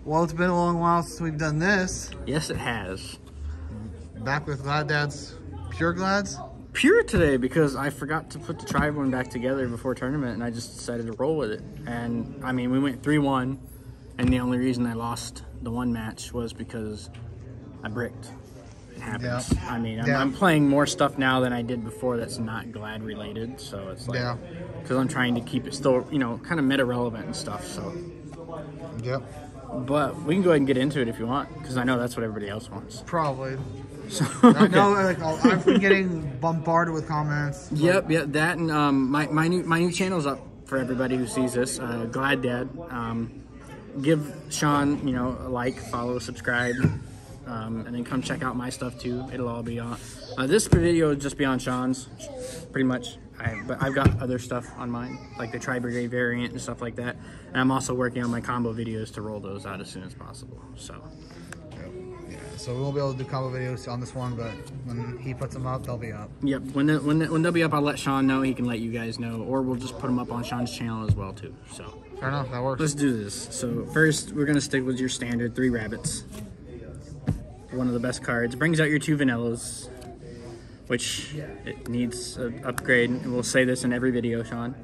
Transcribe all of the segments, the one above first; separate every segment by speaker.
Speaker 1: Well, it's been a long while since we've done this.
Speaker 2: Yes, it has.
Speaker 1: Back with Glad Dad's Pure Glads.
Speaker 2: Pure today because I forgot to put the tribe one back together before tournament, and I just decided to roll with it. And I mean, we went 3-1, and the only reason I lost the one match was because I bricked. It happens.
Speaker 1: Yeah.
Speaker 2: I mean, I'm playing more stuff now than I did before that's not Glad related, so it's like, because I'm trying to keep it still, you know, kind of meta relevant and stuff. So.
Speaker 1: Yep.
Speaker 2: But we can go ahead and get into it if you want, because I know that's what everybody else wants.
Speaker 1: Probably.
Speaker 2: So,
Speaker 1: I know, like, I've been getting bombarded with comments.
Speaker 2: Yep, that, and my new channel's up for everybody who sees this. Glad Dad. Give Sean, you know, a like, follow, subscribe, and then come check out my stuff too. It'll all be on. This video will just be on Sean's, pretty much. But I've got other stuff on mine, like the Tri-Brigade variant and stuff like that. And I'm also working on my combo videos to roll those out as soon as possible. So.
Speaker 1: Yeah, so we won't be able to do combo videos on this one, but when he puts them up, they'll be up.
Speaker 2: Yep, when they'll be up, I'll let Sean know. He can let you guys know, or we'll just put them up on Sean's channel as well too. So.
Speaker 1: Fair enough, that works.
Speaker 2: Let's do this. So first, we're gonna stick with your standard 3 rabbits. One of the best cards. Brings out your 2 vanillas, which it needs an upgrade. And we'll say this in every video, Sean.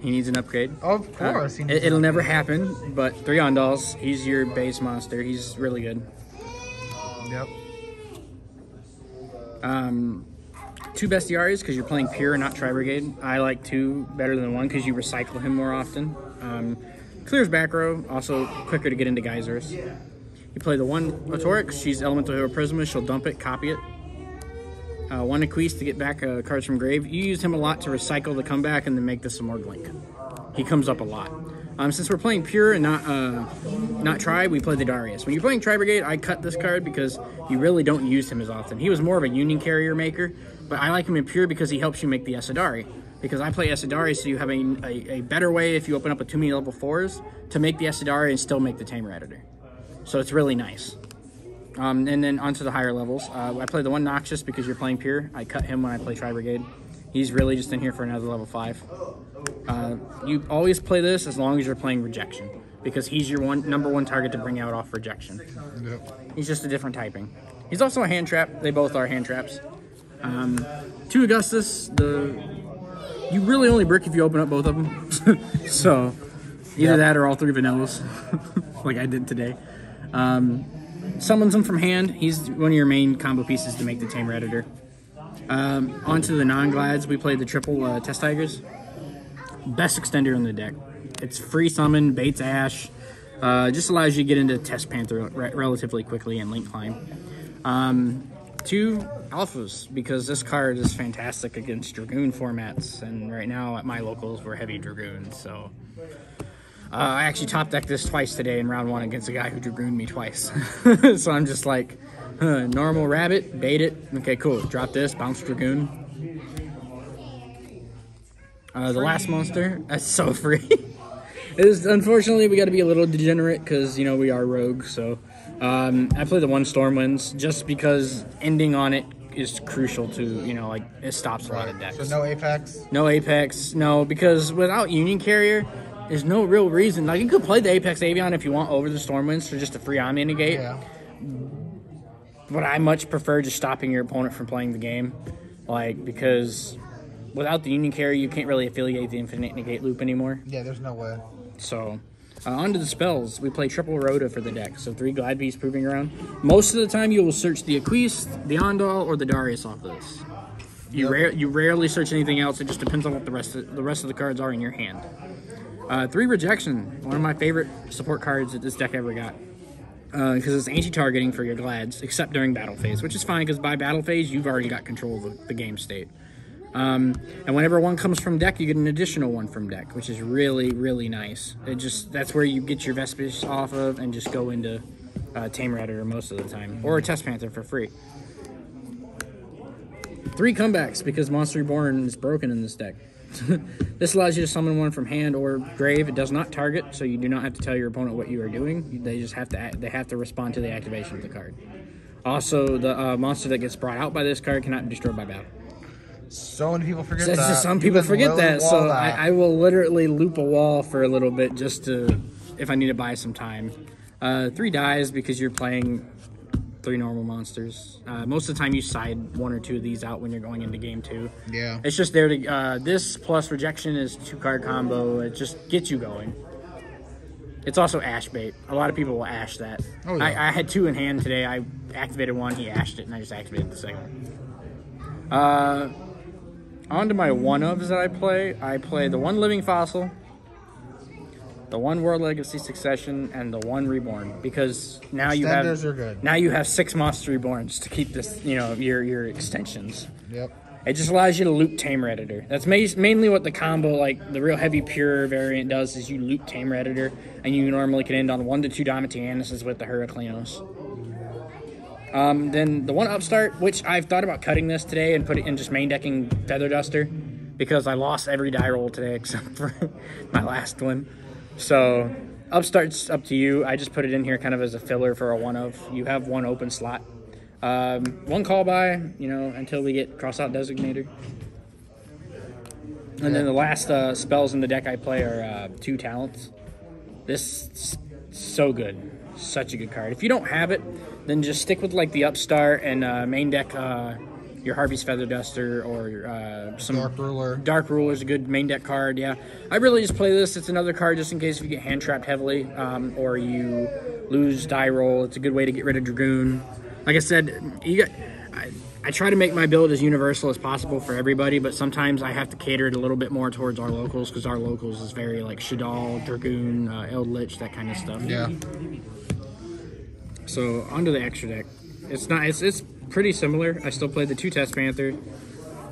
Speaker 2: He needs an upgrade.
Speaker 1: Of course.
Speaker 2: It'll never happen, but 3 Ondals. He's your base monster. He's really good.
Speaker 1: Yep.
Speaker 2: 2 Bestiaries because you're playing pure, not Tri-Brigade. I like 2 better than 1 because you recycle him more often. Clears back row, also quicker to get into geysers. You play the 1 Otorix. She's Elemental Hero Prisma. She'll dump it, copy it. 1 Aquise to get back cards from grave. You use him a lot to recycle the comeback and then make this a more Glink. He comes up a lot. Since we're playing pure and not Tri, we play the Darius. When you're playing Tri-Brigade, I cut this card because you really don't use him as often. He was more of a Union Carrier maker, but I like him in pure because he helps you make the Esadari. Because I play Esadari, so you have a better way if you open up a too many level 4s to make the Esadari and still make the Tamer Editor. So it's really nice. And then onto the higher levels. I play the 1 Noxious because you're playing pure. I cut him when I play Tri-Brigade. He's really just in here for another level 5. You always play this as long as you're playing Rejection, because he's your number 1 target to bring out off Rejection. Yep. He's just a different typing. He's also a hand trap. They both are hand traps. 2 Augustus. You really only brick if you open up both of them. So either that or all 3 vanillas, like I did today. Summons him from hand. He's one of your main combo pieces to make the Tamer Editor. Onto the non-glads, we play the triple Test Tigers. Best extender in the deck. It's free summon, baits Ash. Just allows you to get into Test Panther relatively quickly and Link Climb. 2 Alphas, because this card is fantastic against Dragoon formats. And right now at my locals, we're heavy Dragoon, so... I actually top decked this twice today in round 1 against a guy who Dragooned me twice. So I'm just like, normal rabbit, bait it. Okay, cool. Drop this, bounce Dragoon. The last monster, that's so free. Unfortunately, we got to be a little degenerate because, you know, we are rogue. So I play the 1 Stormwinds just because ending on it is crucial to, you know, like, it stops a lot of decks.
Speaker 1: So no Apex?
Speaker 2: No Apex, no, because without Union Carrier, there's no real reason. Like, you could play the Apex Avion if you want over the Stormwinds for just a free Omni negate. Yeah. But I much prefer just stopping your opponent from playing the game. Like, because without the Union Carrier, you can't really affiliate the Infinite Negate loop anymore.
Speaker 1: Yeah, there's no way.
Speaker 2: So, onto the spells. We play triple Rhoda for the deck. So 3 Glad Beasts Proving Ground. Most of the time, you will search the Aquise, the Ondal, or the Darius off of this. You rarely search anything else. It just depends on what the rest of the cards are in your hand. 3 Rejection, one of my favorite support cards that this deck ever got. Because it's anti-targeting for your Glads, except during battle phase, which is fine because by battle phase, you've already got control of the game state. And whenever 1 comes from deck, you get an additional 1 from deck, which is really, really nice. That's where you get your Vespis off of and just go into Tamer Editor most of the time, or a Test Panther for free. 3 comebacks because Monster Reborn is broken in this deck. This allows you to summon 1 from hand or grave. It does not target, so you do not have to tell your opponent what you are doing. They just have to respond to the activation of the card. Also, the monster that gets brought out by this card cannot be destroyed by battle.
Speaker 1: So many people forget that.
Speaker 2: Some people forget that, so I will literally loop a wall for a little bit just to, if I need to buy some time. 3 dies because you're playing 3 normal monsters. Most of the time you side 1 or 2 of these out when you're going into game 2.
Speaker 1: Yeah.
Speaker 2: It's just there to, this plus rejection is 2-card combo. It just gets you going. It's also ash bait. A lot of people will ash that.
Speaker 1: Oh, yeah.
Speaker 2: I had 2 in hand today. I activated 1, he ashed it, and I just activated the second. On to my one-ofs that I play. I play the 1 Living Fossil, the 1 World Legacy Succession, and the 1 Reborn, because now
Speaker 1: Extenders are good.
Speaker 2: Now you have 6 Monster Reborns to keep this, your extensions.
Speaker 1: Yep.
Speaker 2: It just allows you to loop Tamer Editor. That's mainly what the combo, like the real heavy pure variant does, is you loop Tamer Editor, and you normally can end on 1 to 2 Domitianuses with the Heraclenos. Then the 1 Upstart, which I've thought about cutting this today and put it in just main decking Feather Duster, because I lost every die roll today except for my last one. So Upstart's up to you. I just put it in here kind of as a filler for a 1-of. You have 1 open slot. 1 call by, until we get Crossout Designator. And then the last spells in the deck I play are 2 Talents. This is so good. Such a good card. If you don't have it, then just stick with like the Upstart and main deck your Harvey's Feather Duster or some
Speaker 1: Dark Ruler.
Speaker 2: Dark Ruler's a good main deck card, yeah. I really just play this. It's another card just in case if you get hand trapped heavily or you lose die roll. It's a good way to get rid of Dragoon. Like I said, I try to make my build as universal as possible for everybody, but sometimes I have to cater it a little bit more towards our locals, because our locals is very like Shadal, Dragoon, Eldritch, that kind of stuff.
Speaker 1: Yeah.
Speaker 2: So onto the extra deck. It's pretty similar. I still play the 2 Test Panther.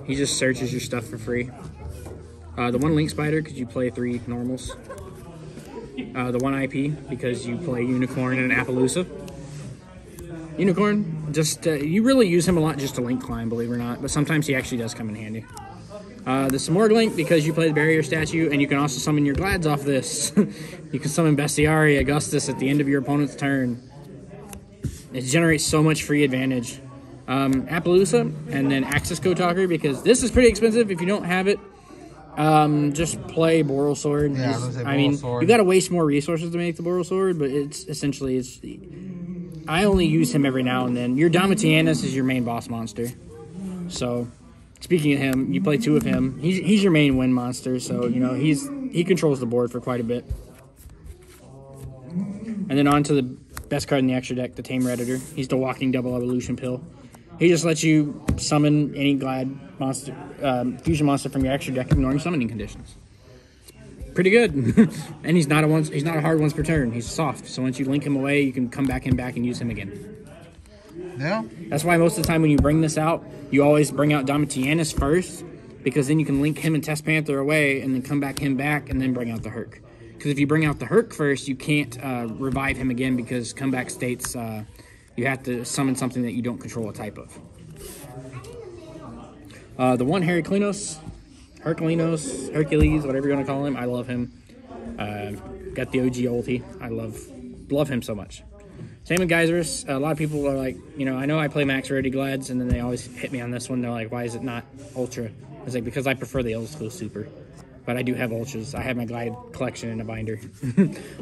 Speaker 2: He just searches your stuff for free. The 1 Link Spider, because you play 3 normals. The 1 IP, because you play Unicorn and an Appaloosa. Unicorn, just you really use him a lot just to link climb, believe it or not, but sometimes he actually does come in handy. The Simorg Link, because you play the Barrier Statue, and you can also summon your Glads off this. You can summon Bestiari, Augustus at the end of your opponent's turn. It generates so much free advantage. Appaloosa, and then Axis Code Talker, because this is pretty expensive if you don't have it. Just play Boral Sword.
Speaker 1: Yeah,
Speaker 2: you got to waste more resources to make the Boral Sword, but it's essentially I only use him every now and then. Your Domitianus is your main boss monster. So, speaking of him, you play 2 of him. He's your main win monster, so he controls the board for quite a bit. And then on to the best card in the extra deck, the Tamer Editor. He's the walking double evolution pill. He just lets you summon any Glad monster, fusion monster from your extra deck, ignoring summoning conditions. Pretty good. And he's not a hard once per turn. He's soft. So once you link him away, you can come back and use him again.
Speaker 1: Yeah.
Speaker 2: That's why most of the time when you bring this out, you always bring out Domitianus first, because then you can link him and Test Panther away and then come back and then bring out the Herc. Because if you bring out the Herc first, you can't revive him again, because comeback states you have to summon something that you don't control a type of. The 1 Heraclenos, Hercules, whatever you want to call him. I love him. Got the OG ulti. I love him so much. Same with Geysers. A lot of people are like, I know I play max rarity Glads, and then they always hit me on this one. They're like, why is it not Ultra? It's like, because I prefer the old school Super. But I do have Ultras. I have my Glide collection in a binder.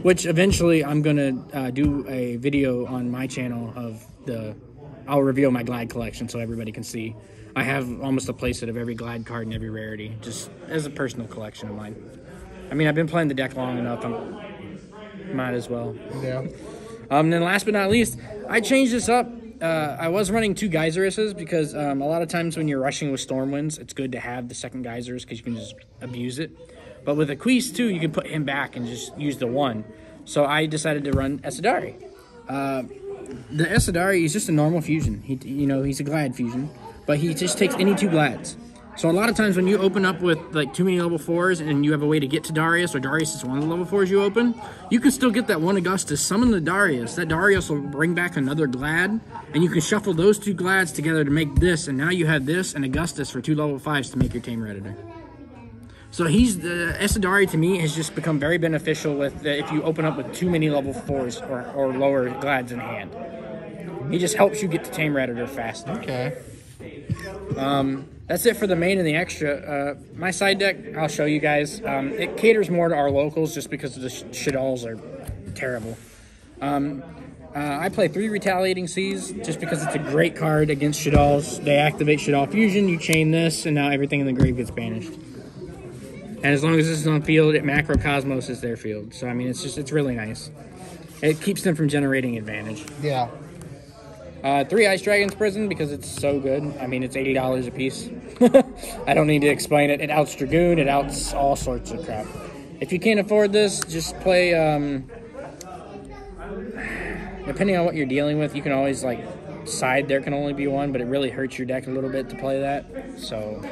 Speaker 2: Which eventually I'm going to do a video on my channel of I'll reveal my Glide collection so everybody can see. I have almost a playset of every Glide card and every rarity, just as a personal collection of mine. I mean, I've been playing the deck long enough, I might as well.
Speaker 1: Yeah.
Speaker 2: And then last but not least, I changed this up. I was running 2 Geyseruses because a lot of times when you're rushing with Stormwinds, it's good to have the second Geysers because you can just abuse it. But with Aquise too, you can put him back and just use the 1. So I decided to run Esadari. The Esadari is just a normal fusion. He's a Glad fusion, but he just takes any 2 Glads. So a lot of times when you open up with like too many level 4s and you have a way to get to Darius, or Darius is one of the level 4s you open, you can still get that 1 Augustus, summon the Darius. That Darius will bring back another Glad, and you can shuffle those 2 Glads together to make this, and now you have this and Augustus for 2 level 5s to make your Tamer Editor. So Esadari to me has just become very beneficial with if you open up with too many level 4s or lower Glads in hand. He just helps you get to Tamer Editor faster.
Speaker 1: Okay.
Speaker 2: That's it for the main and the extra. My side deck, I'll show you guys. It caters more to our locals just because the Shadals are terrible. I play 3 Retaliating Seas just because it's a great card against Shaddoll's. They activate Shaddoll Fusion, you chain this, and now everything in the grave gets banished. And as long as this is on field, it macrocosmos is their field. So, I mean, it's really nice. It keeps them from generating advantage.
Speaker 1: Yeah.
Speaker 2: 3 Ice Dragon's Prison because it's so good. I mean, it's $80 a piece. I don't need to explain it. It outs Dragoon. It outs all sorts of crap. If you can't afford this, just play... depending on what you're dealing with, you can always, like, side there can only be 1, but it really hurts your deck a little bit to play that. So...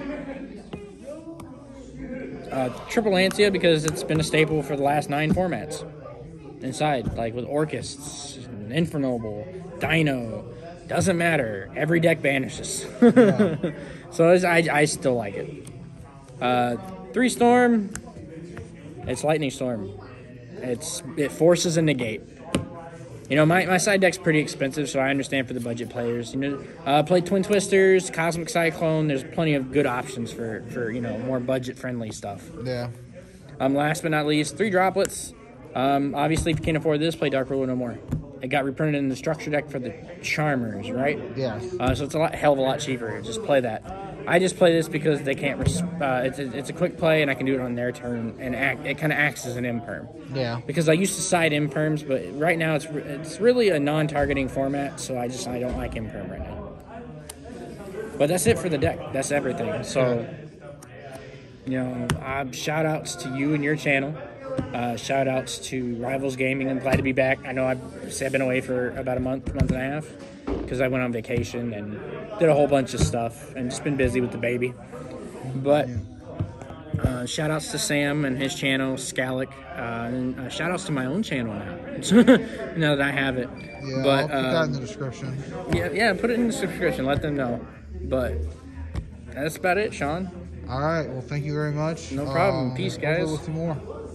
Speaker 2: Triple Lancia because it's been a staple for the last 9 formats. Inside, like with Orchists, Infernoble, Dino, doesn't matter. Every deck banishes. Yeah. So I still like it. 3 Storm, it's Lightning Storm. It forces a negate. You know, my side deck's pretty expensive, so I understand for the budget players. You know, play Twin Twisters, Cosmic Cyclone. There's plenty of good options for you know, more budget-friendly stuff.
Speaker 1: Yeah.
Speaker 2: Last but not least, 3 Droplets. Obviously, if you can't afford this, play Dark Ruler No More. It got reprinted in the structure deck for the Charmers, right?
Speaker 1: Yeah.
Speaker 2: So it's hell of a lot cheaper. Just play that. I just play this because they can't. It's a quick play, and I can do it on their turn, and it kind of acts as an imperm.
Speaker 1: Yeah.
Speaker 2: Because I used to side imperms, but right now it's really a non-targeting format, so I don't like imperm right now. But that's it for the deck. That's everything. So, you know, shout outs to you and your channel. Shout outs to Rivals Gaming. I'm glad to be back. I know I've been away for about a month and a half because I went on vacation and did a whole bunch of stuff and just been busy with the baby. But shout outs to Sam and his channel, Scalic, and shout outs to my own channel now that I have it.
Speaker 1: Yeah,
Speaker 2: but,
Speaker 1: I'll put that in the description.
Speaker 2: Yeah, put it in the description. Let them know. But that's about it, Sean.
Speaker 1: All right. Well, thank you very much.
Speaker 2: No problem. Peace, guys.
Speaker 1: Hopefully we'll see more.